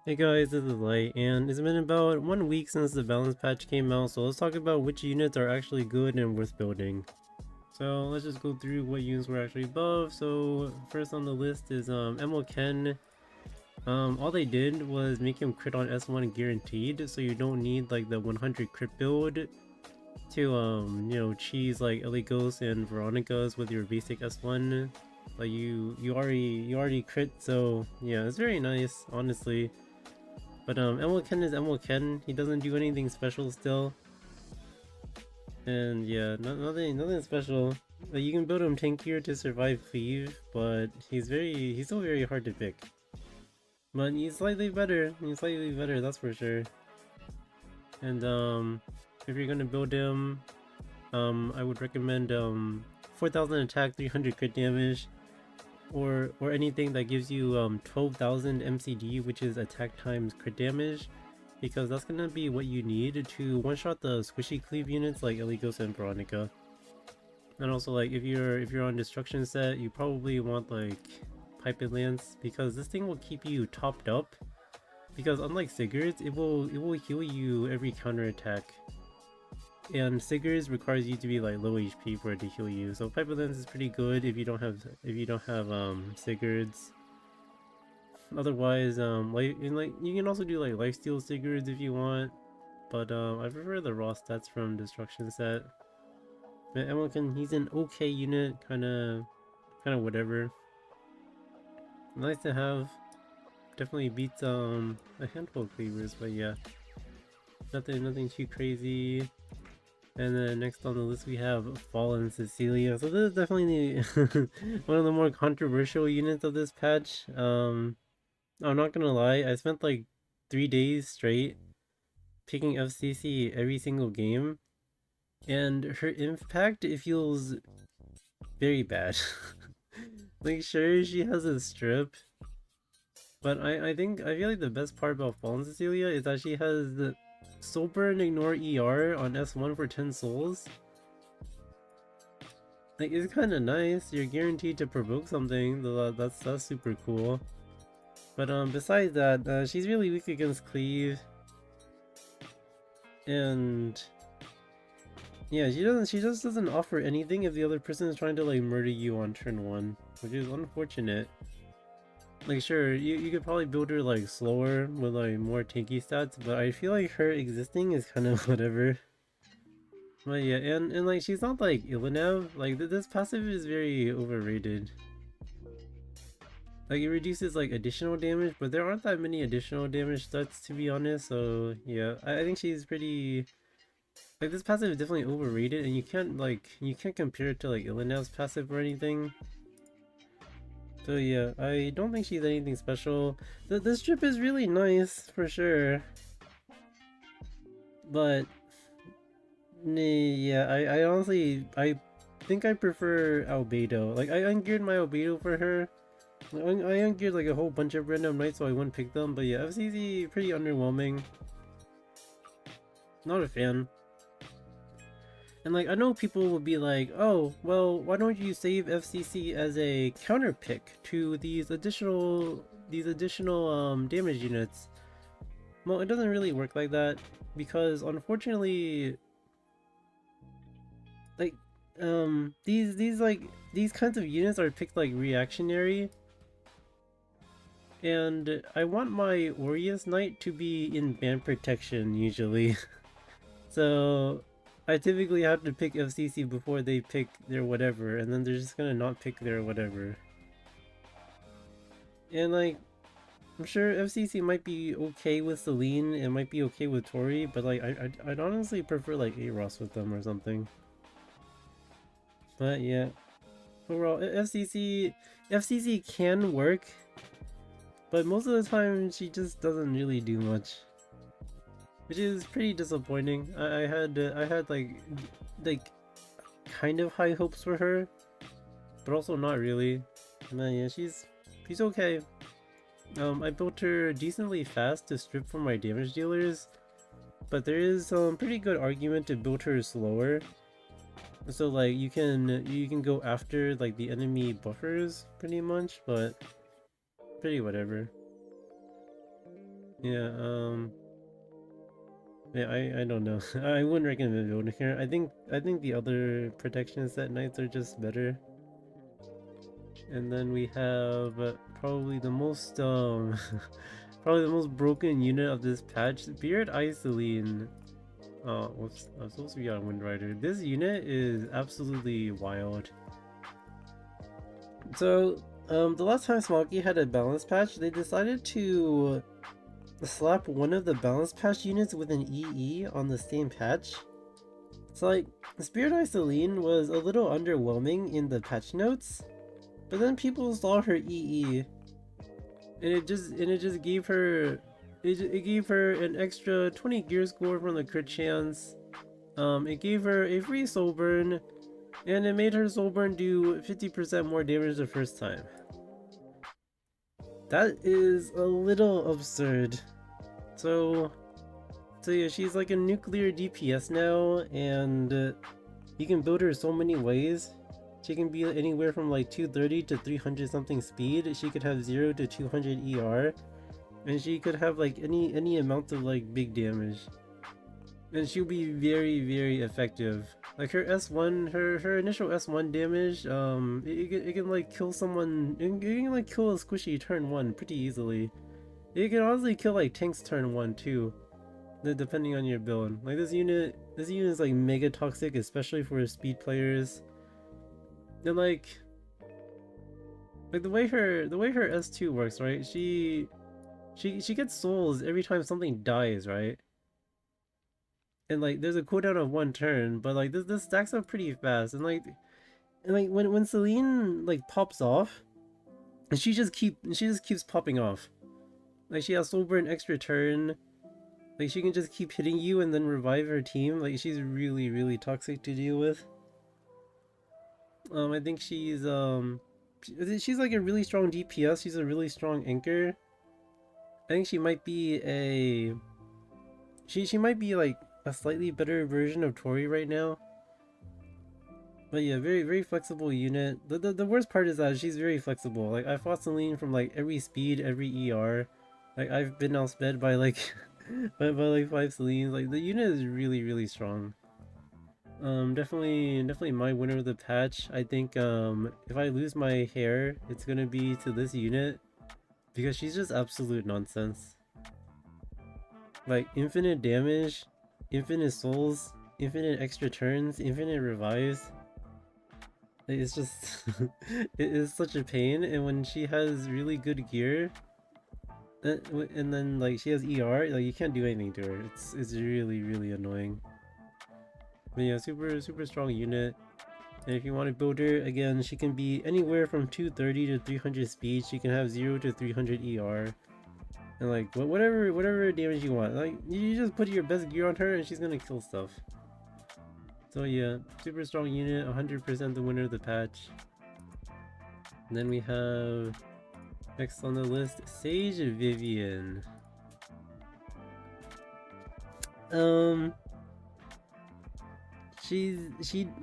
Hey guys, this is Light, and it's been about 1 week since the balance patch came out, so let's talk about which units are actually good and worth building. So let's just go through what units were actually buffed. So first on the list is Emo Ken. All they did was make him crit on S1 guaranteed, so you don't need like the 100 crit build to cheese like Ellie Ghost and Veronica's with your basic S1. Like you already crit, so yeah, it's very nice, honestly. But Emerald Ken is Emerald Ken. He doesn't do anything special still. And yeah, nothing special. Like, you can build him tankier to survive cleave, but he's still very hard to pick. But he's slightly better. That's for sure. And if you're gonna build him, I would recommend 4,000 attack, 300 crit damage, or anything that gives you 12,000 MCD, which is attack times crit damage, because that's gonna be what you need to one-shot the squishy cleave units like Eligos and Veronica. And also, like, if you're on destruction set, you probably want like Pipe and Lance, because this thing will keep you topped up, because unlike Sigurds, it will heal you every counter attack. And Sigurds requires you to be like low HP for it to heal you. So Pipe Lance is pretty good if you don't have Sigurds. Otherwise, like you can also do like lifesteal Sigurds if you want, but I prefer the raw stats from Destruction set. But Emilkin, he's an okay unit, kind of whatever. Nice to have. Definitely beats a handful of cleavers, but yeah, nothing too crazy. And then next on the list we have Fallen Cecilia. So this is definitely one of the more controversial units of this patch. I'm not gonna lie, I spent like 3 days straight picking FCC every single game, and her impact, it feels very bad. Like, sure, she has a strip, but I feel like the best part about Fallen Cecilia is that she has the Soul Burn Ignore ER on S1 for 10 souls. Like, it's kind of nice. You're guaranteed to provoke something. That's super cool. But besides that, she's really weak against cleave, and yeah, she just doesn't offer anything if the other person is trying to like murder you on turn 1, which is unfortunate. Like, sure, you could probably build her like slower with like more tanky stats, but I feel like her existing is kind of whatever. But yeah, and like, she's not like Illinev. Like, this passive is very overrated. Like, it reduces like additional damage, but there aren't that many additional damage stats, to be honest. So yeah, I think she's pretty, like, this passive is definitely overrated, and you can't compare it to like Illinev's passive or anything. So yeah, I don't think she's anything special. This strip is really nice for sure, but yeah, I honestly think I prefer Albedo. Like, I ungeared my Albedo for her. I ungeared like a whole bunch of random knights, so I wouldn't pick them. But yeah, FCZ pretty underwhelming. Not a fan. And like, I know people will be like, oh, well, why don't you save FCC as a counter pick to these additional damage units? Well, it doesn't really work like that, because unfortunately, like, these kinds of units are picked like reactionary, and I want my Aureus Knight to be in band protection usually. So I typically have to pick FCC before they pick their whatever, and then they're just gonna not pick their whatever. And like, I'm sure FCC might be okay with Seline, it might be okay with Tori, but like, I'd honestly prefer like Aros with them or something. But yeah, overall, FCC can work, but most of the time she just doesn't really do much, which is pretty disappointing. I had like kind of high hopes for her, but also not really. But yeah, she's okay. I built her decently fast to strip from my damage dealers, but there is some pretty good argument to build her slower. So like, you can go after like the enemy buffers pretty much, but pretty whatever. Yeah, yeah, I don't know. I wouldn't recommend building her. I think the other protection set knights are just better. And then we have probably the most probably the most broken unit of this patch, Beard Iceline. Oh, whoops! I was supposed to be on Wind Rider. This unit is absolutely wild. So, the last time Smoggy had a balance patch, they decided to slap one of the balance patch units with an EE on the same patch. So like, Spirit Iceline was a little underwhelming in the patch notes, but then people saw her EE, and it just gave her it gave her an extra 20 gear score from the crit chance. It gave her a free soul burn, and it made her soul burn do 50% more damage the first time. That is a little absurd. So, so yeah, she's like a nuclear DPS now, and you can build her so many ways. She can be anywhere from like 230 to 300 something speed. She could have 0 to 200 ER, and she could have like any amount of like big damage. And she'll be very effective. Like her S1, her initial S1 damage, it can like kill someone. It can like kill a squishy turn 1 pretty easily. It can honestly kill like tanks turn 1 too, depending on your build. Like this unit is like mega toxic, especially for speed players. And like the way her S2 works, right? She gets souls every time something dies, right? And like there's a cooldown of 1 turn, but like this stacks up pretty fast. And like when Seline like pops off, and she just keeps popping off. Like she has soul burn extra turn. Like she can just keep hitting you and then revive her team. Like she's really toxic to deal with. I think she's like a really strong DPS. She's a really strong anchor. I think she might be a she might be like a slightly better version of Tori right now. But yeah, very flexible unit. The worst part is that she's very flexible. Like I fought Celine from like every speed, every ER. Like I've been outsped by like by like 5 Celines. Like the unit is really strong. Definitely my winner of the patch. I think if I lose my hair, it's gonna be to this unit because she's just absolute nonsense. Like infinite damage, infinite souls, infinite extra turns, infinite revives. Like, it's just it is such a pain. And when she has really good gear, and then like she has ER, like you can't do anything to her. It's really annoying. But yeah, super strong unit. And if you want to build her, again, she can be anywhere from 230 to 300 speed. She can have 0 to 300 ER. And like, whatever damage you want. Like, you just put your best gear on her and she's gonna kill stuff. So yeah, super strong unit, 100% the winner of the patch. And then we have, next on the list, Sage Vivian.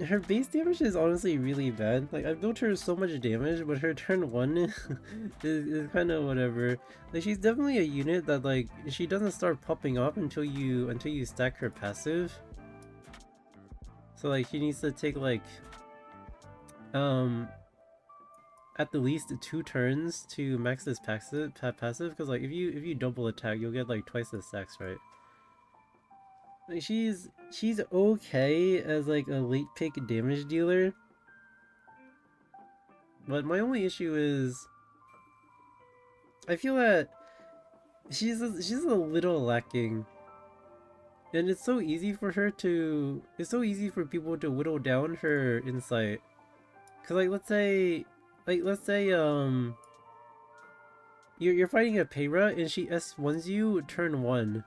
Her base damage is honestly really bad. Like I've built her so much damage, but her turn 1 is kind of whatever. Like she's definitely a unit that like she doesn't start popping off until you stack her passive. So like she needs to take like um at the least 2 turns to max this passive because like if you double attack you'll get like twice the stacks, right? Like she's okay as like a late pick damage dealer. But my only issue is I feel that she's a little lacking. And it's so easy for people to whittle down her insight. Cause like let's say you're fighting a Peyra and she S1s you turn 1.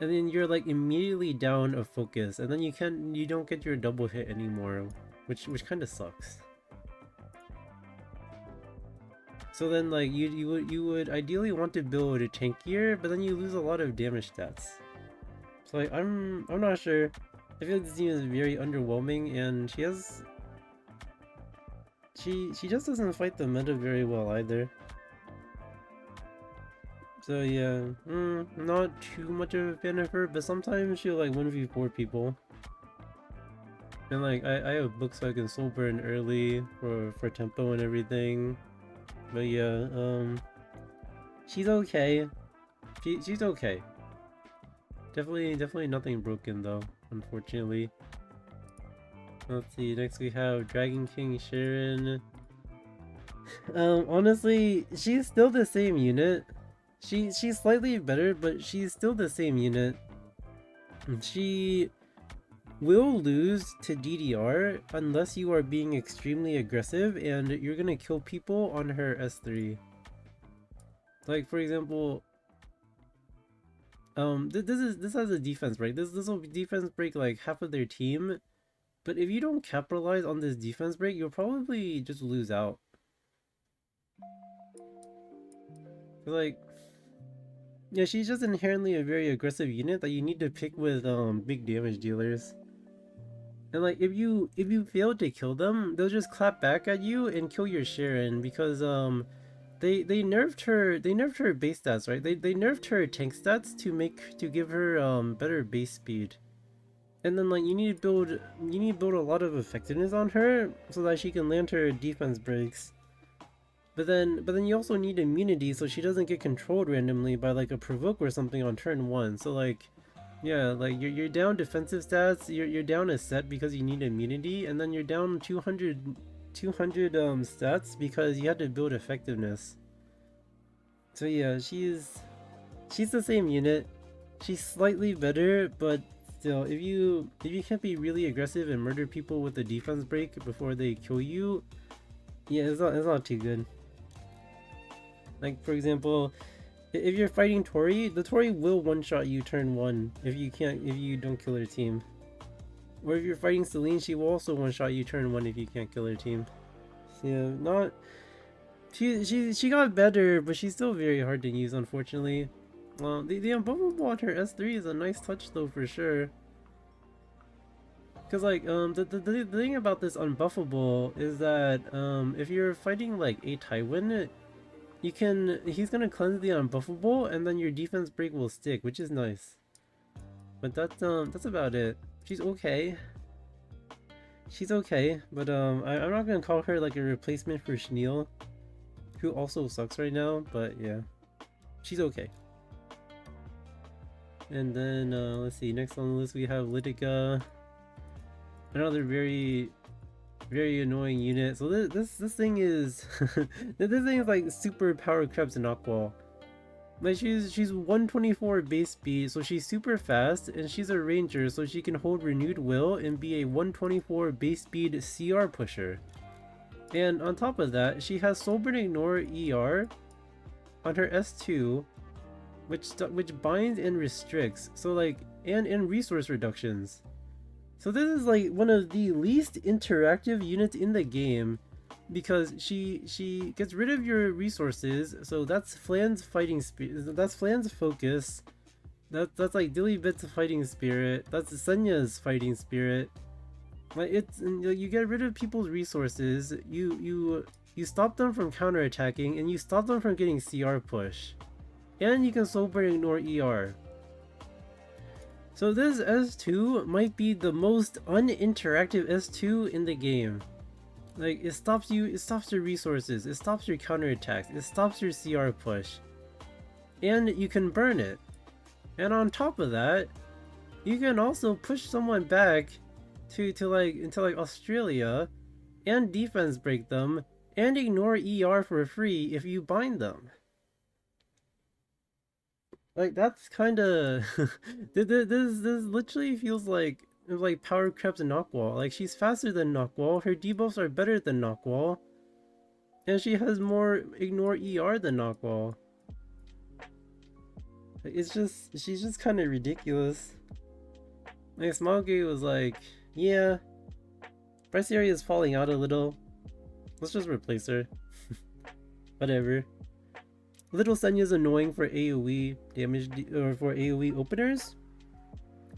And then you're like immediately down a focus, and then you don't get your double hit anymore, which kind of sucks. So then like you would ideally want to build a tankier, but then you lose a lot of damage stats. So like I'm not sure. I feel like this unit is very underwhelming, and she just doesn't fight the meta very well either. So yeah, not too much of a fan of her, but sometimes she'll like 1v4 people. And like I have books so I can soul burn early for tempo and everything. But yeah, she's okay. She's okay. Definitely nothing broken though, unfortunately. Let's see, next we have Dragon King Sharon. Honestly, she's still the same unit. She's slightly better, but she's still the same unit. She will lose to DDR unless you are being extremely aggressive and you're gonna kill people on her S3. Like for example, this has a defense break. This will defense break like half of their team. But if you don't capitalize on this defense break, you'll probably just lose out. Like, yeah, she's just inherently a very aggressive unit that you need to pick with big damage dealers. And like if you fail to kill them, they'll just clap back at you and kill your Sharon because they nerfed her base stats, right? They nerfed her tank stats to give her better base speed. And then like you need to build a lot of effectiveness on her so that she can land her defense breaks. But then you also need immunity so she doesn't get controlled randomly by like a provoke or something on turn 1. So like yeah, like you're down defensive stats, you're down a set because you need immunity, and then you're down 200 stats because you had to build effectiveness. So yeah, she's the same unit. She's slightly better, but still, if you can't be really aggressive and murder people with a defense break before they kill you, yeah, it's not too good. Like for example, if you're fighting Tori, the Tori will one-shot you turn 1 if you don't kill her team. Or if you're fighting Seline, she will also one-shot you turn 1 if you can't kill her team. So yeah, not she got better, but she's still very hard to use, unfortunately. The unbuffable on her S3 is a nice touch though for sure. Cause like the thing about this unbuffable is that if you're fighting like a Tywin, he's gonna cleanse the unbuffable and then your defense break will stick, which is nice. But that's about it. She's okay. She's okay, but I'm not gonna call her like a replacement for Schneel, who also sucks right now, but yeah. She's okay. And then let's see, next on the list we have Lidica. Another very annoying unit. So this thing is this thing is like super power crept knockwall. Like she's 124 base speed, so she's super fast, and she's a ranger, so she can hold renewed will and be a 124 base speed CR pusher. And on top of that, she has Soulburn Ignore ER on her S2, which binds and restricts. So like and resource reductions. So this is like one of the least interactive units in the game because she gets rid of your resources. So that's Flan's fighting spirit. That's Flan's focus. That's like Dilly-Bit's fighting spirit. That's Senya's fighting spirit. Like you get rid of people's resources. You stop them from counterattacking and you stop them from getting CR push. And you can sober ignore ER. So this S2 might be the most uninteractive S2 in the game. Like it stops your resources, it stops your counterattacks, it stops your CR push. And you can burn it. And on top of that, you can also push someone back into like Australia and defense break them and ignore ER for free if you bind them. Like that's kind of this literally feels like power crept Knockwall. Like she's faster than Knockwall, her debuffs are better than Knockwall, and she has more ignore ER than Knockwall. It's just she's just kind of ridiculous. Like Smaugate was like, yeah, Braciary is falling out a little. Let's just replace her. Whatever. Little Senya's annoying for AoE damage or for AoE openers.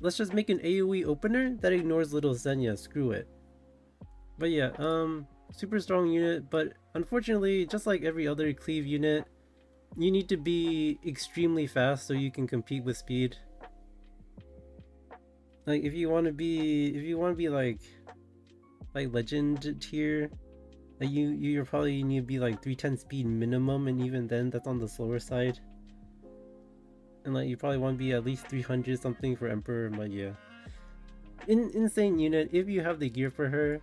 Let's just make an AoE opener that ignores Little Senya. Screw it. But yeah, super strong unit, but unfortunately, just like every other cleave unit, you need to be extremely fast so you can compete with speed. Like if you want to be like legend tier, like you're probably need to be like 310 speed minimum, and even then that's on the slower side. And like you probably want to be at least 300 something for Emperor, but yeah. Insane unit if you have the gear for her.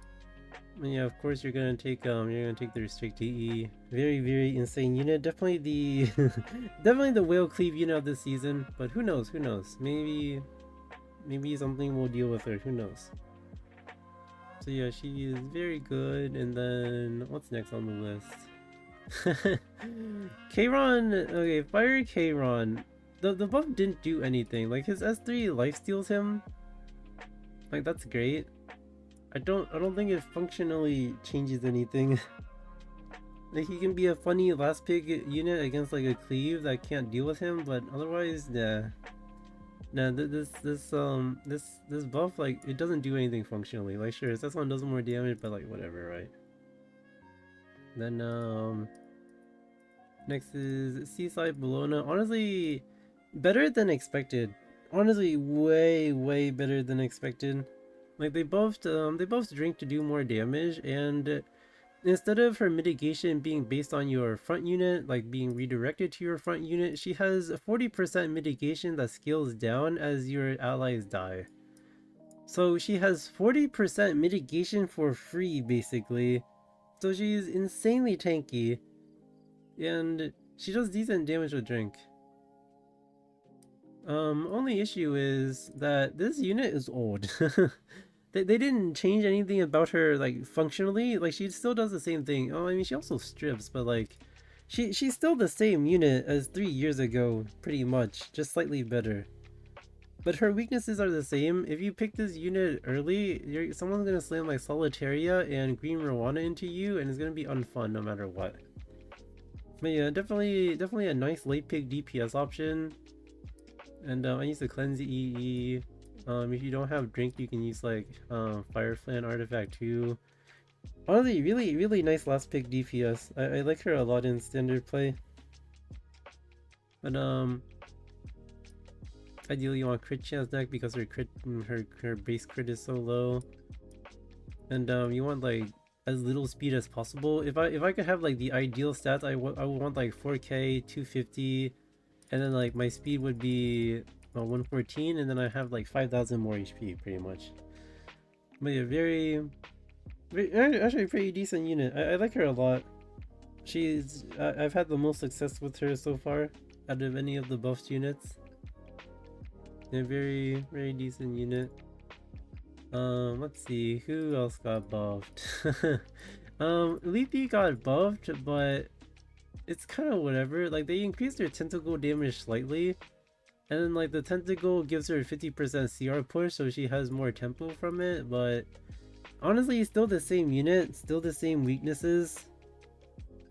And yeah, of course you're gonna take the restrict DE. Very insane unit. Definitely the definitely the whale cleave unit of this season. But who knows? Who knows? Maybe something will deal with her. Who knows? So yeah, she is very good. And then what's next on the list? Kayron. Okay, Fire Kayron. The buff didn't do anything. Like his S3 lifesteals him. Like that's great. I don't think it functionally changes anything. Like he can be a funny last pick unit against like a cleave that can't deal with him, but otherwise, nah. Nah, this buff, like it doesn't do anything functionally. Like sure, this one does more damage, but like whatever, right? Then next is Seaside Bologna. Honestly, better than expected. Honestly, way better than expected. Like they both drink to do more damage, and instead of her mitigation being based on your front unit, like being redirected to your front unit, she has a 40% mitigation that scales down as your allies die. So she has 40% mitigation for free, basically. So she's insanely tanky, and she does decent damage with drink. Only issue is that this unit is old. They didn't change anything about her like functionally. Like she still does the same thing. Oh, I mean she also strips, but like she's still the same unit as 3 years ago, pretty much, just slightly better. But her weaknesses are the same. If you pick this unit early, someone's gonna slam like Solitaria and Green Rowana into you, and it's gonna be unfun no matter what. But yeah, definitely a nice late pick DPS option. And I use the cleanse EE. If you don't have drink, you can use like Fire Flan artifact too. Honestly, really nice last pick DPS. I like her a lot in standard play. But ideally you want crit chance deck because her base crit is so low. And you want like as little speed as possible. If I could have like the ideal stats, I would want like 4k, 250, and then like my speed would be 114, and then I have like 5,000 more HP pretty much. But yeah, actually pretty decent unit. I like her a lot. I've had the most success with her so far out of any of the buffed units. A very decent unit. Let's see, who else got buffed? Leafy got buffed, but it's kind of whatever. Like they increased their tentacle damage slightly, and then like the tentacle gives her 50% CR push, so she has more tempo from it. But honestly, still the same unit, still the same weaknesses.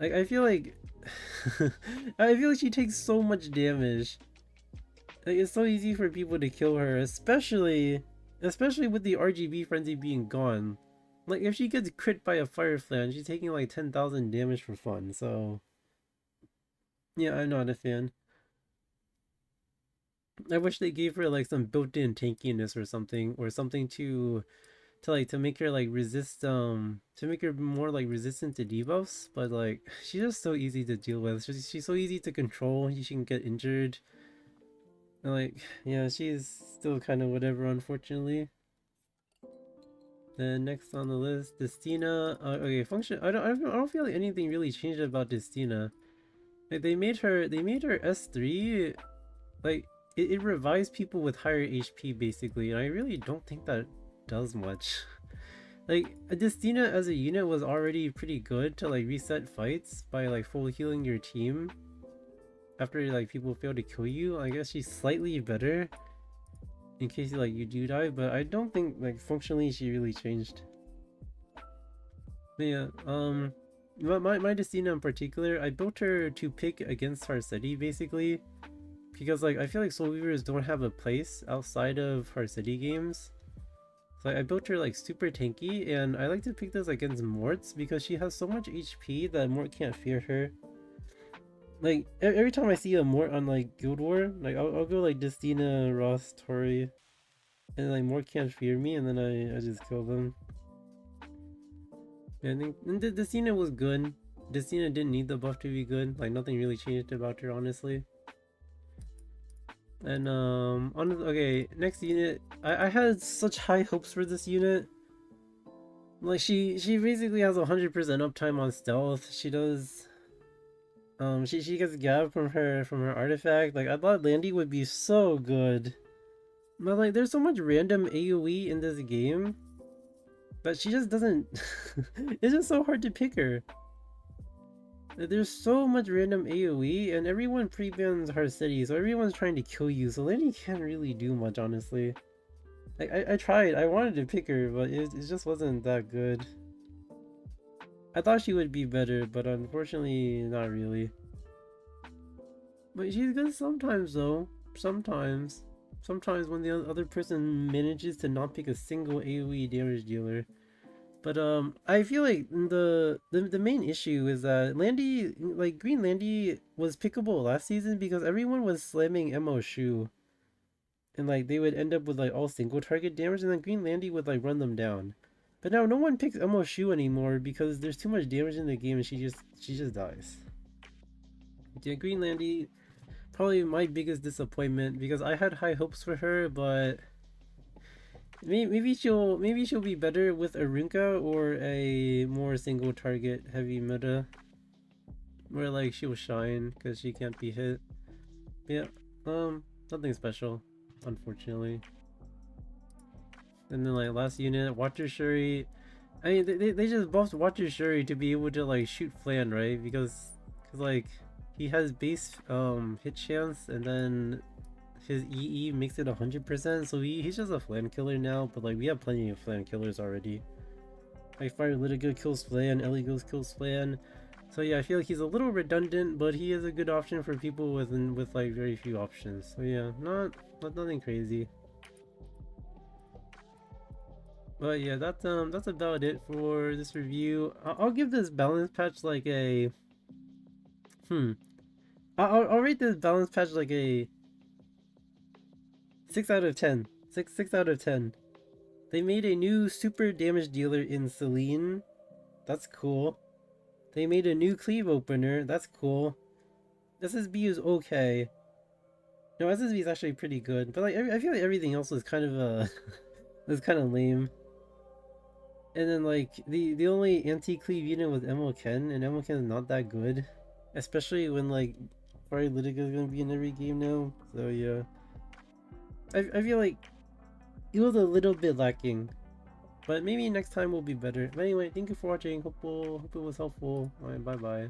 Like I feel like I feel like she takes so much damage. Like it's so easy for people to kill her, especially with the RGB frenzy being gone. Like if she gets crit by a fire flan, she's taking like 10,000 damage for fun. So yeah, I'm not a fan. I wish they gave her like some built-in tankiness or something to make her like resist to make her more like resistant to debuffs, but like she's just so easy to deal with. She's so easy to control. She can get injured. And like yeah, she's still kind of whatever, unfortunately. Then next on the list, Destina. Okay, function. I don't feel like anything really changed about Destina. Like they made her S3. Like it revives people with higher HP basically, and I really don't think that does much. Like Destina as a unit was already pretty good to like reset fights by like full healing your team after like people fail to kill you. I guess she's slightly better in case like you do die, but I don't think like functionally she really changed. But yeah, my Destina in particular, I built her to pick against Harseti basically, because like I feel like Soul Weavers don't have a place outside of Harseti games. So I built her like super tanky, and I like to pick this against Morts because she has so much HP that Mort can't fear her. Like every time I see a Mort on like Guild War, like I'll go like Destina, Ross, Tori, and like Mort can't fear me, and then I just kill them. Yeah, I think and Destina was good. Destina didn't need the buff to be good. Like nothing really changed about her, honestly. And okay, next unit. I had such high hopes for this unit. Like she basically has 100% uptime on stealth. She does she gets gab from her artifact. Like I thought Landy would be so good. But like there's so much random AoE in this game that she just doesn't it's just so hard to pick her. There's so much random AoE and everyone pre-bans her city, so everyone's trying to kill you, so Landy can't really do much, honestly. Like I tried, I wanted to pick her, but it just wasn't that good. I thought she would be better, but unfortunately not really. But she's good sometimes though. Sometimes. Sometimes when the other person manages to not pick a single AoE damage dealer. But I feel like the main issue is that Landy, like Green Landy was pickable last season because everyone was slamming Mo Shu. And like they would end up with like all single target damage and then Green Landy would like run them down. But now no one picks Mo Shu anymore because there's too much damage in the game and she just dies. Yeah, Green Landy probably my biggest disappointment because I had high hopes for her, but maybe she'll be better with a Rinka or a more single target heavy meta, where like she'll shine because she can't be hit. Yeah, nothing special, unfortunately. And then like last unit, Watcher Shuri. I mean, they just buffed Watcher Shuri to be able to like shoot Flan, right? Because like he has base hit chance and then his EE makes it 100%, so he's just a Flan killer now, but like we have plenty of Flan killers already. Like Fire Lidica kills Flan, Ellie goes kills Flan. So yeah, I feel like he's a little redundant, but he is a good option for people with like very few options. So yeah, nothing crazy. But yeah, that's about it for this review. I'll give this balance patch like a hmm. I'll rate this balance patch like a 6 out of 10. 6 out of 10. They made a new super damage dealer in Seline. That's cool. They made a new cleave opener. That's cool. SSB is okay. No, SSB is actually pretty good, but like I feel like everything else was kind of was kind of lame. And then like the only anti-cleave unit was Ken, and Ken is not that good, especially when like Fire Lidica is gonna be in every game now. So yeah, I feel like it was a little bit lacking, but maybe next time will be better. But anyway, thank you for watching. Hope it was helpful. Alright, bye bye.